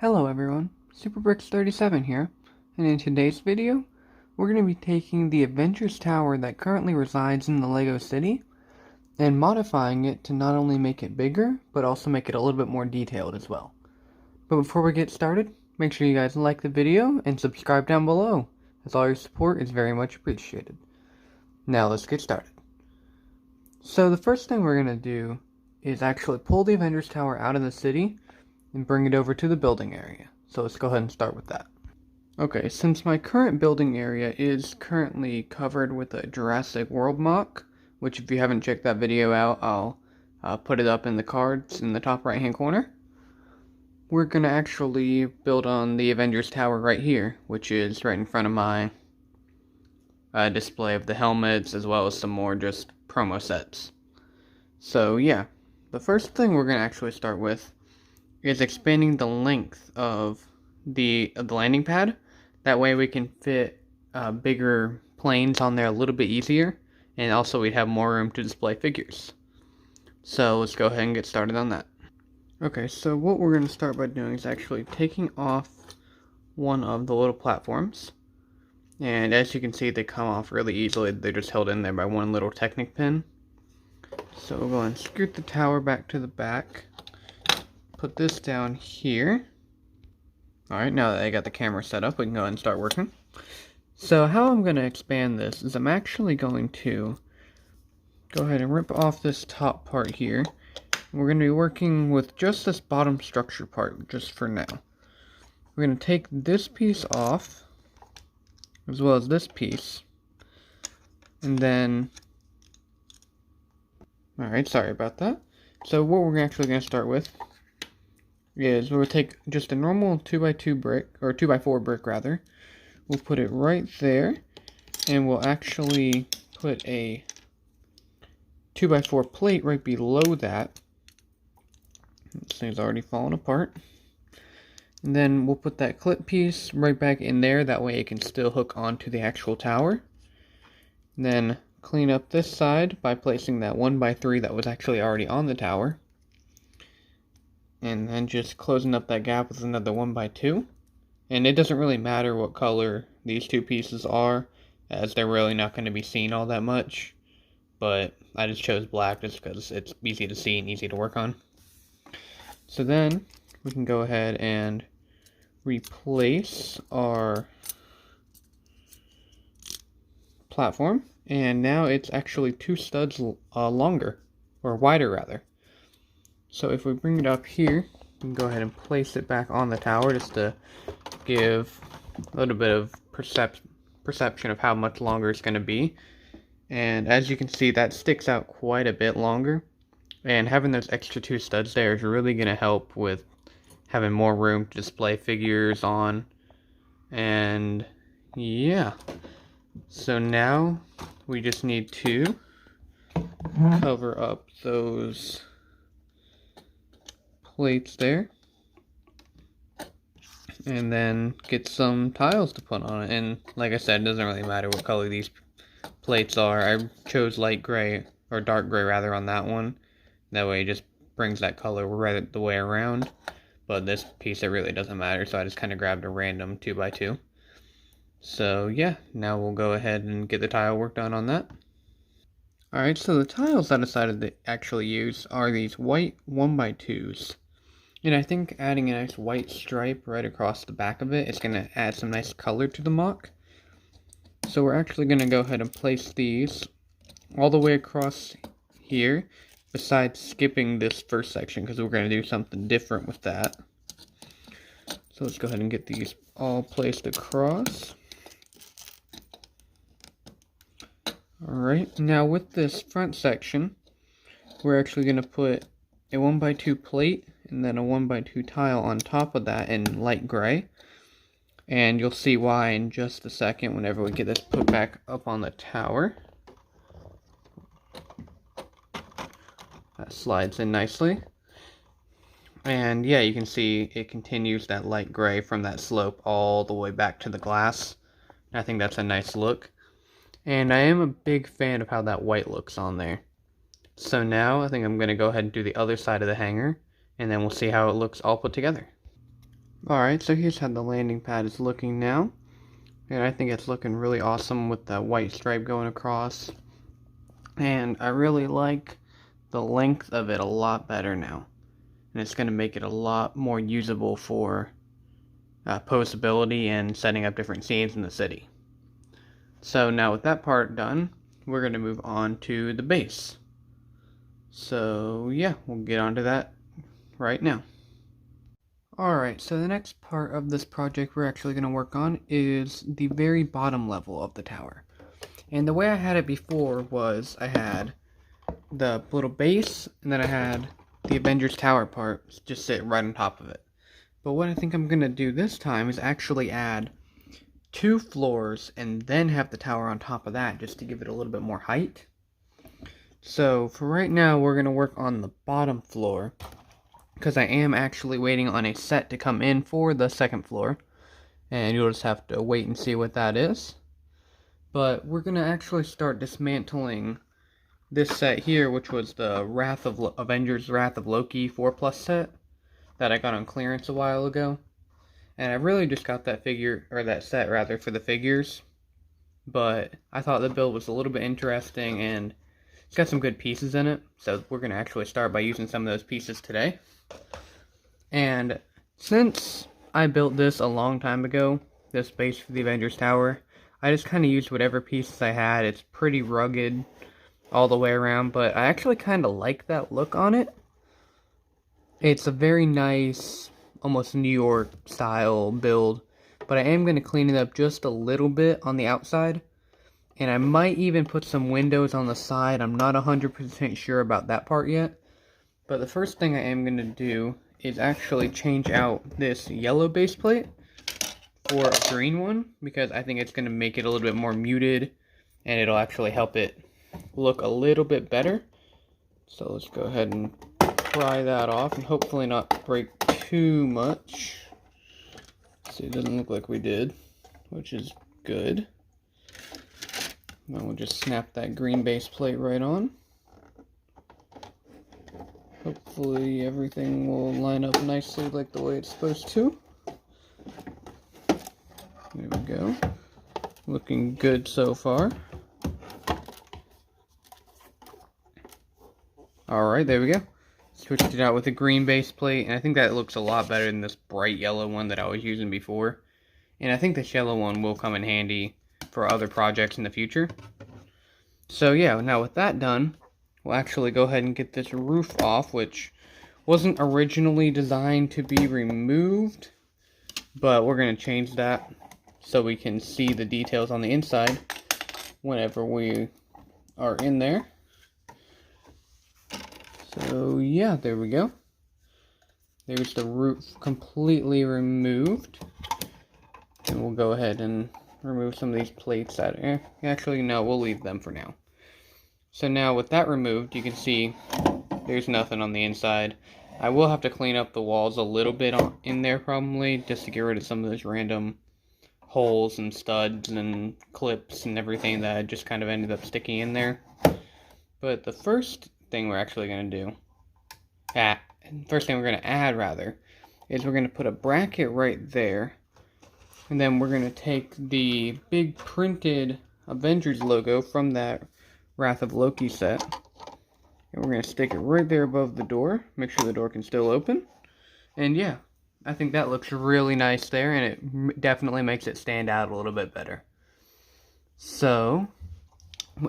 Hello everyone, SuperBricks37 here, and in today's video, we're going to be taking the Avengers Tower that currently resides in the Lego City, and modifying it to not only make it bigger, but also make it a little bit more detailed as well. But before we get started, make sure you guys like the video and subscribe down below, as all your support is very much appreciated. Now let's get started. So the first thing we're going to do is actually pull the Avengers Tower out of the city and bring it over to the building area. So let's go ahead and start with that. Okay, since my current building area is currently covered with a Jurassic World MOC, which if you haven't checked that video out, I'll put it up in the cards in the top right hand corner. We're going to actually build on the Avengers Tower right here, which is right in front of my display of the helmets, as well as some more just promo sets. So yeah, the first thing we're going to actually start with is expanding the length of the landing pad. That way we can fit bigger planes on there a little bit easier, and also we'd have more room to display figures. So let's go ahead and get started on that. Okay, so what we're going to start by doing is actually taking off one of the little platforms. And as you can see, they come off really easily. They're just held in there by one little Technic pin. So we'll go and scoot the tower back to the back. Put this down here. Alright, now that I got the camera set up, we can go ahead and start working. So how I'm going to expand this is I'm actually going to go ahead and rip off this top part here. We're going to be working with just this bottom structure part, just for now. We're going to take this piece off, as well as this piece, and then... Alright, sorry about that. So what we're actually going to start with is we'll take just a normal 2x2 brick, or 2x4 brick rather. We'll put it right there, and we'll actually put a 2x4 plate right below that. This thing's already fallen apart. And then we'll put that clip piece right back in there, that way it can still hook onto the actual tower. And then clean up this side by placing that 1x3 that was actually already on the tower. And then just closing up that gap with another 1x2. And it doesn't really matter what color these two pieces are, as they're really not going to be seen all that much. But I just chose black just because it's easy to see and easy to work on. So then we can go ahead and replace our platform. And now it's actually 2 studs longer, or wider rather. So if we bring it up here, we can go ahead and place it back on the tower just to give a little bit of perception of how much longer it's going to be. And as you can see, that sticks out quite a bit longer. And having those extra 2 studs there is really going to help with having more room to display figures on. And yeah. So now we just need to cover up those plates there, and then get some tiles to put on it. And like I said, it doesn't really matter what color these plates are. I chose light gray, or dark gray rather, on that one. That way it just brings that color right the way around. But this piece, it really doesn't matter, so I just kind of grabbed a random 2x2. So yeah, now we'll go ahead and get the tile work done on that. Alright, so the tiles I decided to actually use are these white 1x2s. And I think adding a nice white stripe right across the back of it is going to add some nice color to the MOC. So we're actually going to go ahead and place these all the way across here, besides skipping this first section, because we're going to do something different with that. So let's go ahead and get these all placed across. Alright, now with this front section, we're actually going to put a 1x2 plate and then a 1x2 tile on top of that in light gray. And you'll see why in just a second whenever we get this put back up on the tower. That slides in nicely. And yeah, you can see it continues that light gray from that slope all the way back to the glass. I think that's a nice look. And I am a big fan of how that white looks on there. So now I think I'm going to go ahead and do the other side of the hanger, and then we'll see how it looks all put together. Alright, so here's how the landing pad is looking now. And I think it's looking really awesome with the white stripe going across. And I really like the length of it a lot better now. And it's going to make it a lot more usable for postability and setting up different scenes in the city. So now with that part done, we're going to move on to the base. So yeah, we'll get onto that right now. Alright, so the next part of this project we're actually going to work on is the very bottom level of the tower. And the way I had it before was I had the little base, and then I had the Avengers Tower part just sit right on top of it. But what I think I'm going to do this time is actually add 2 floors and then have the tower on top of that just to give it a little bit more height. So for right now we're going to work on the bottom floor because I am actually waiting on a set to come in for the second floor, and you'll just have to wait and see what that is. But we're going to actually start dismantling this set here, which was the Avengers Wrath of Loki 4+ set that I got on clearance a while ago. And I really just got that set rather, for the figures. But I thought the build was a little bit interesting, and it's got some good pieces in it. So we're going to actually start by using some of those pieces today. And since I built this a long time ago, this base for the Avengers Tower, I just kind of used whatever pieces I had. It's pretty rugged all the way around, but I actually kind of like that look on it. It's a very nice, almost New York style build, but I am going to clean it up just a little bit on the outside, and I might even put some windows on the side. I'm not 100% sure about that part yet, but the first thing I am going to do is actually change out this yellow base plate for a green one, because I think it's going to make it a little bit more muted, and it'll actually help it look a little bit better. So let's go ahead and pry that off and hopefully not break too much. See, it doesn't look like we did, which is good. Then we'll just snap that green base plate right on. Hopefully everything will line up nicely like the way it's supposed to. There we go. Looking good so far. Alright, there we go. Switched it out with a green base plate, and I think that looks a lot better than this bright yellow one that I was using before. And I think this yellow one will come in handy for other projects in the future. So yeah, now with that done, we'll actually go ahead and get this roof off, which wasn't originally designed to be removed, but we're going to change that so we can see the details on the inside whenever we are in there. So yeah, there we go. There's the roof completely removed. And we'll go ahead and remove some of these plates out. Actually, no, we'll leave them for now. So now with that removed, you can see there's nothing on the inside. I will have to clean up the walls a little bit in there probably, just to get rid of some of those random holes and studs and clips and everything that just kind of ended up sticking in there. But the first thing we're actually going to do, first thing we're going to add rather, is we're going to put a bracket right there. And then we're going to take the big printed Avengers logo from that Wrath of Loki set. And we're going to stick it right there above the door. Make sure the door can still open. And yeah, I think that looks really nice there, and it definitely makes it stand out a little bit better. So,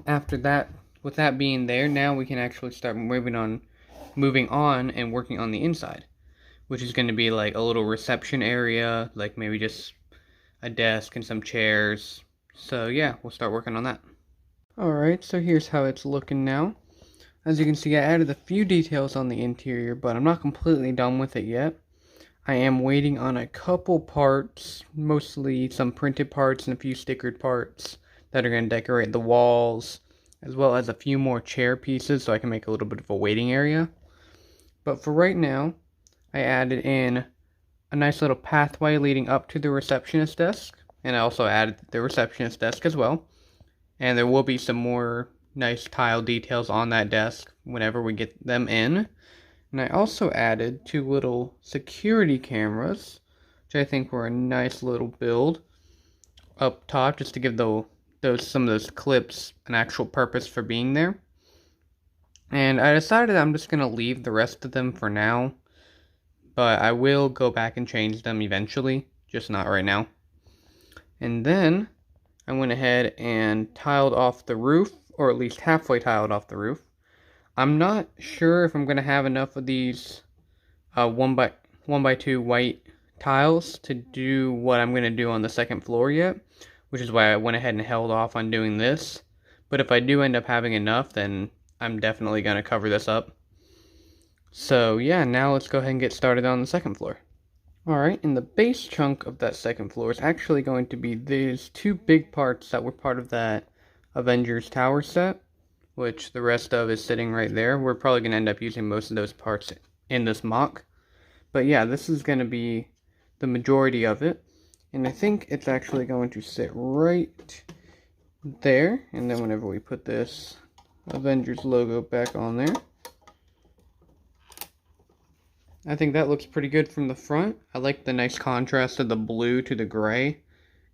after that, with that being there, now we can actually start moving on and working on the inside, which is going to be like a little reception area, like maybe just a desk and some chairs. So yeah, we'll start working on that. Alright, so here's how it's looking now. As you can see, I added a few details on the interior, but I'm not completely done with it yet. I am waiting on a couple parts, mostly some printed parts and a few stickered parts that are going to decorate the walls, as well as a few more chair pieces so I can make a little bit of a waiting area. But for right now, I added in a nice little pathway leading up to the receptionist desk, and I also added the receptionist desk as well. And there will be some more nice tile details on that desk whenever we get them in. And I also added 2 little security cameras which I think were a nice little build up top, just to give some of those clips an actual purpose for being there. And I decided I'm just going to leave the rest of them for now, but I will go back and change them eventually, just not right now. And then I went ahead and tiled off the roof, or at least halfway tiled off the roof. I'm not sure if I'm going to have enough of these 1x2 white tiles to do what I'm going to do on the second floor yet, which is why I went ahead and held off on doing this. But if I do end up having enough, then I'm definitely going to cover this up. So yeah, now let's go ahead and get started on the second floor. Alright, and the base chunk of that second floor is actually going to be these two big parts that were part of that Avengers Tower set, which the rest of is sitting right there. We're probably going to end up using most of those parts in this MOC. But yeah, this is going to be the majority of it. And I think it's actually going to sit right there. And then whenever we put this Avengers logo back on there, I think that looks pretty good from the front. I like the nice contrast of the blue to the gray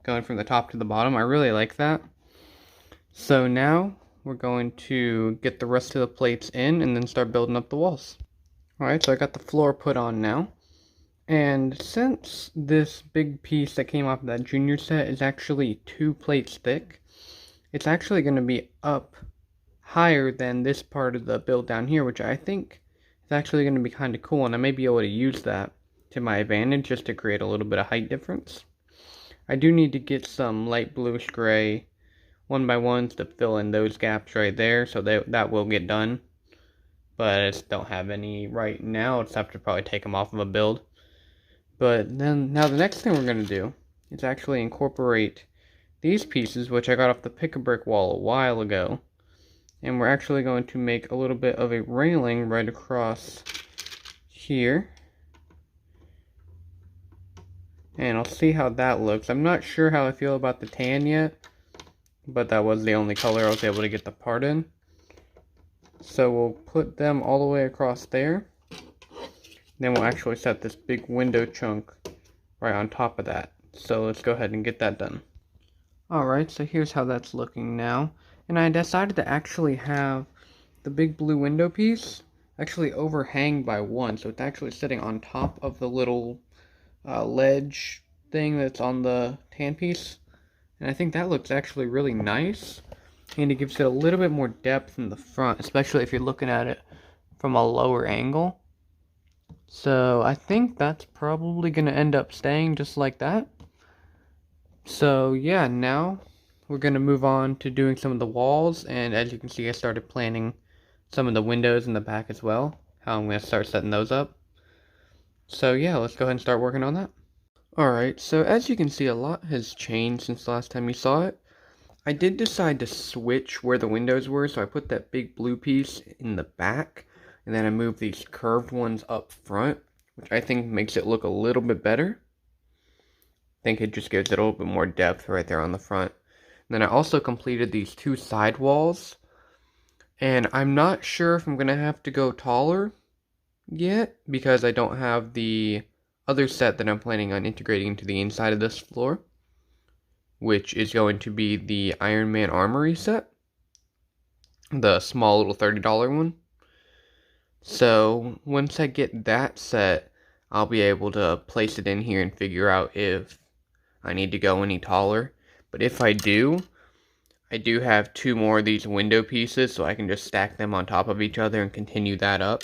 going from the top to the bottom. I really like that. So now we're going to get the rest of the plates in and then start building up the walls. Alright, so I got the floor put on now. And since this big piece that came off of that junior set is actually 2 plates thick, it's actually going to be up higher than this part of the build down here, which I think is actually going to be kind of cool, and I may be able to use that to my advantage just to create a little bit of height difference. I do need to get some light bluish gray 1x1s to fill in those gaps right there, so that will get done. But I just don't have any right now. I'll just have to probably take them off of a build. But then, now the next thing we're going to do is actually incorporate these pieces, which I got off the pick-a-brick wall a while ago. And we're actually going to make a little bit of a railing right across here. And I'll see how that looks. I'm not sure how I feel about the tan yet, but that was the only color I was able to get the part in. So we'll put them all the way across there. Then we'll actually set this big window chunk right on top of that. So let's go ahead and get that done. Alright, so here's how that's looking now. And I decided to actually have the big blue window piece actually overhang by one. So it's actually sitting on top of the little ledge thing that's on the tan piece. And I think that looks actually really nice. And it gives it a little bit more depth in the front, especially if you're looking at it from a lower angle. So I think that's probably going to end up staying just like that. So yeah, now we're going to move on to doing some of the walls. And as you can see, I started planning some of the windows in the back as well, how I'm going to start setting those up. So yeah, let's go ahead and start working on that. Alright, so as you can see, a lot has changed since the last time you saw it. I did decide to switch where the windows were, so I put that big blue piece in the back, and then I moved these curved ones up front, which I think makes it look a little bit better. I think it just gives it a little bit more depth right there on the front. And then I also completed these 2 side walls, and I'm not sure if I'm going to have to go taller yet, because I don't have the other set that I'm planning on integrating into the inside of this floor, which is going to be the Man Armory set, the small little $30 one. So once I get that set, I'll be able to place it in here and figure out if I need to go any taller. But if I do have 2 more of these window pieces, so I can just stack them on top of each other and continue that up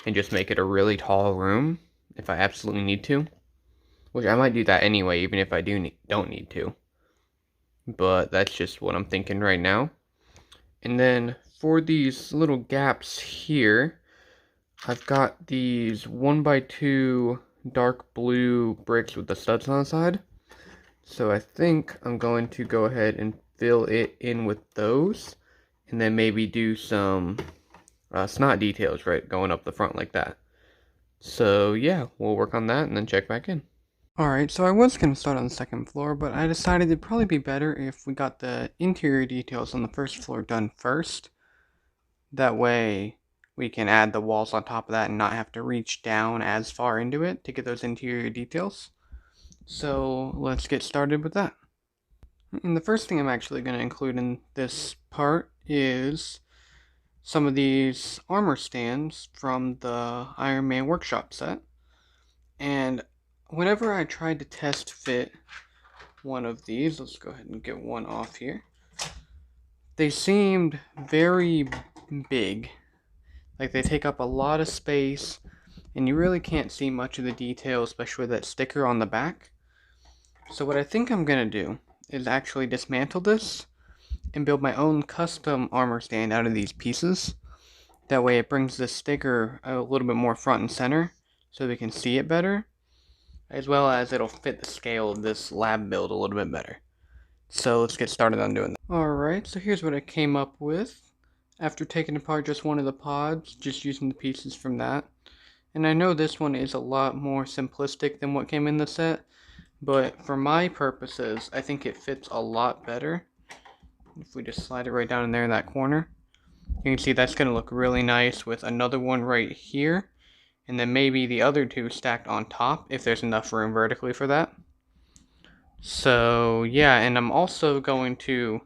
and just make it a really tall room if I absolutely need to. Which I might do that anyway, even if I don't need to. But that's just what I'm thinking right now. And then for these little gaps here, I've got these 1x2 dark blue bricks with the studs on the side. So I think I'm going to go ahead and fill it in with those. And then maybe do some snot details, right, going up the front like that. So yeah, we'll work on that and then check back in. Alright, so I was going to start on the second floor, but I decided it'd probably be better if we got the interior details on the first floor done first. That way we can add the walls on top of that and not have to reach down as far into it to get those interior details. So let's get started with that. And the first thing I'm actually going to include in this part is some of these armor stands from the Iron Man workshop set. And whenever I tried to test fit one of these, let's go ahead and get one off here. They seemed very big. Like they take up a lot of space, and you really can't see much of the detail, especially with that sticker on the back. So what I think I'm going to do is actually dismantle this and build my own custom armor stand out of these pieces. That way it brings the sticker a little bit more front and center so we can see it better, as well as it'll fit the scale of this lab build a little bit better. So let's get started on doing that. Alright, so here's what I came up with after taking apart just one of the pods, just using the pieces from that. And I know this one is a lot more simplistic than what came in the set, but for my purposes, I think it fits a lot better. If we just slide it right down in there in that corner, you can see that's going to look really nice with another one right here, and then maybe the other two stacked on top if there's enough room vertically for that. So yeah, and I'm also going to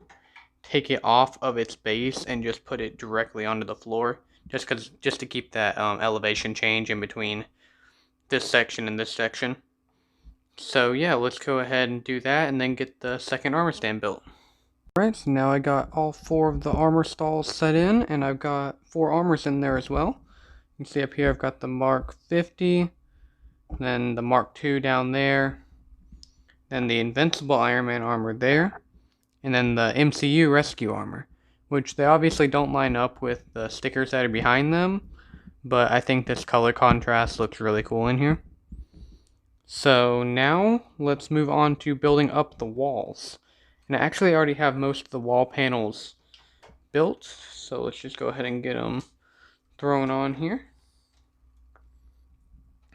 take it off of its base and just put it directly onto the floor, just to keep that elevation change in between this section and this section. So yeah, let's go ahead and do that and then get the second armor stand built. Alright, so now I got all 4 of the armor stalls set in, and I've got 4 armors in there as well. You can see up here I've got the Mark 50, then the Mark II down there, then the Invincible Iron Man armor there, and then the MCU Rescue armor, which they obviously don't line up with the stickers that are behind them, but I think this color contrast looks really cool in here. So now let's move on to building up the walls. And I actually already have most of the wall panels built, so let's just go ahead and get them thrown on here.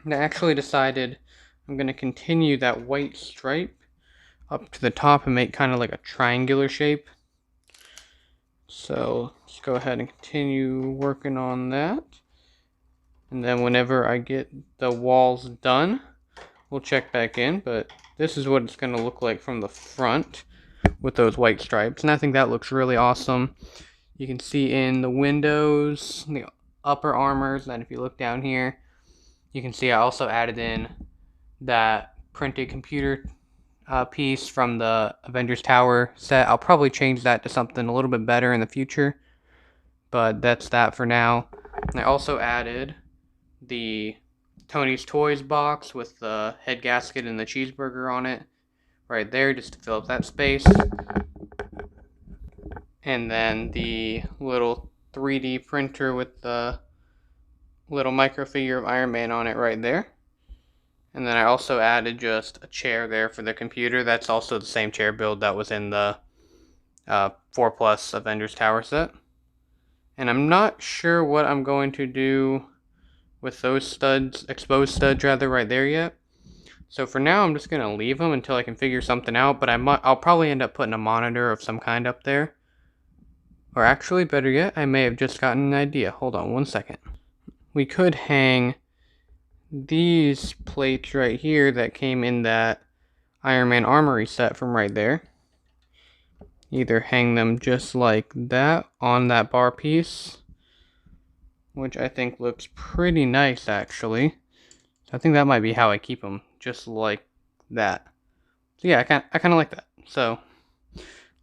And I actually decided I'm going to continue that white stripe up to the top and make kind of like a triangular shape. So let's go ahead and continue working on that. And then whenever I get the walls done, we'll check back in, but this is what it's going to look like from the front with those white stripes, and I think that looks really awesome. You can see in the windows, the upper armors, and if you look down here, you can see I also added in that printed computer piece from the Avengers Tower set. I'll probably change that to something a little bit better in the future, but that's that for now. And I also added the Tony's Toys box with the head gasket and the cheeseburger on it right there, just to fill up that space. And then the little 3D printer with the little microfigure of Iron Man on it right there. And then I also added just a chair there for the computer. That's also the same chair build that was in the 4+ Avengers Tower set. And I'm not sure what I'm going to do with those studs, exposed studs rather, right there yet. So for now, I'm just going to leave them until I can figure something out, but I'll probably end up putting a monitor of some kind up there. Or actually, better yet, I may have just gotten an idea. Hold on one second. We could hang these plates right here that came in that Iron Man Armory set from right there. Either hang them just like that on that bar piece, which I think looks pretty nice actually. I think that might be how I keep them, just like that. So yeah, I kind of like that. So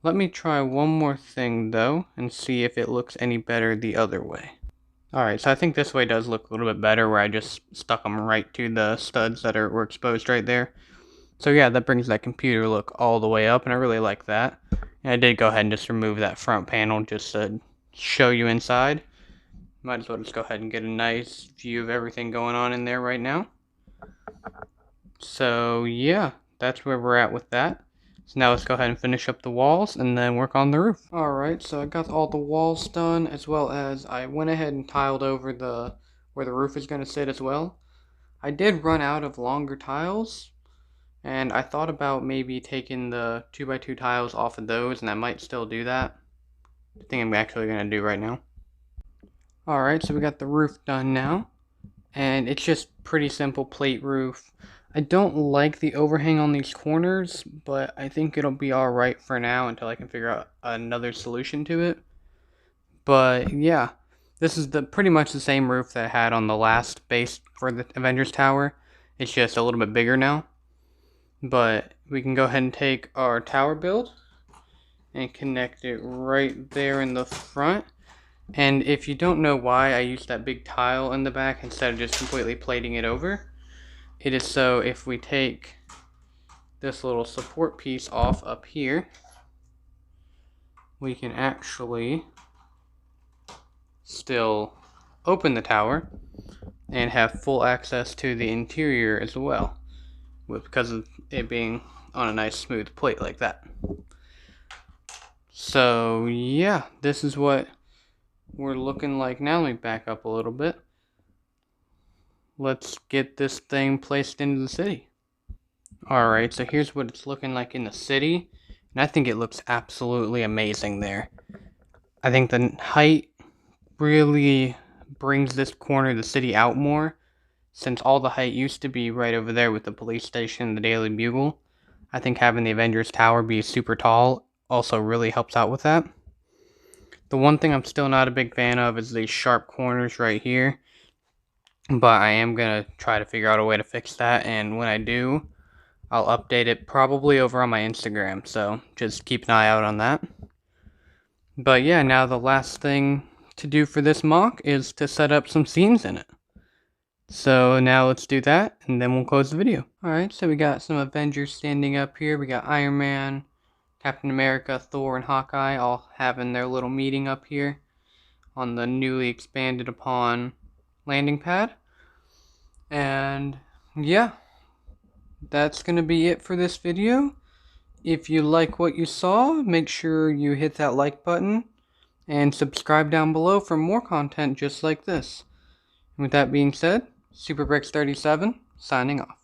let me try one more thing though and see if it looks any better the other way. Alright, so I think this way does look a little bit better, where I just stuck them right to the studs that were exposed right there. So yeah, that brings that computer look all the way up, and I really like that. And I did go ahead and just remove that front panel just to show you inside. Might as well just go ahead and get a nice view of everything going on in there right now. So yeah, that's where we're at with that. So now let's go ahead and finish up the walls and then work on the roof. Alright, so I got all the walls done, as well as I went ahead and tiled over where the roof is going to sit as well. I did run out of longer tiles, and I thought about maybe taking the 2x2 tiles off of those, and I might still do that. I think I'm actually going to do right now. Alright, so we got the roof done now, and it's just pretty simple plate roof. I don't like the overhang on these corners, but I think it'll be alright for now until I can figure out another solution to it. But yeah, this is pretty much the same roof that I had on the last base for the Avengers Tower. It's just a little bit bigger now. But we can go ahead and take our tower build and connect it right there in the front. And if you don't know why I used that big tile in the back instead of just completely plating it over, it is so if we take this little support piece off up here, we can actually still open the tower and have full access to the interior as well, because of it being on a nice smooth plate like that. So yeah, this is what we're looking like now. Let me back up a little bit. Let's get this thing placed into the city. Alright, so here's what it's looking like in the city, and I think it looks absolutely amazing there. I think the height really brings this corner of the city out more, since all the height used to be right over there with the police station and the Daily Bugle. I think having the Avengers Tower be super tall also really helps out with that. The one thing I'm still not a big fan of is these sharp corners right here, but I am going to try to figure out a way to fix that, and when I do, I'll update it probably over on my Instagram, so just keep an eye out on that. But yeah, now the last thing to do for this MOC is to set up some scenes in it. So now let's do that, and then we'll close the video. Alright, so we got some Avengers standing up here. We got Iron Man, Captain America, Thor, and Hawkeye all having their little meeting up here on the newly expanded upon landing pad. And yeah, that's going to be it for this video. If you like what you saw, make sure you hit that like button and subscribe down below for more content just like this. And with that being said, SuperBricks37 signing off.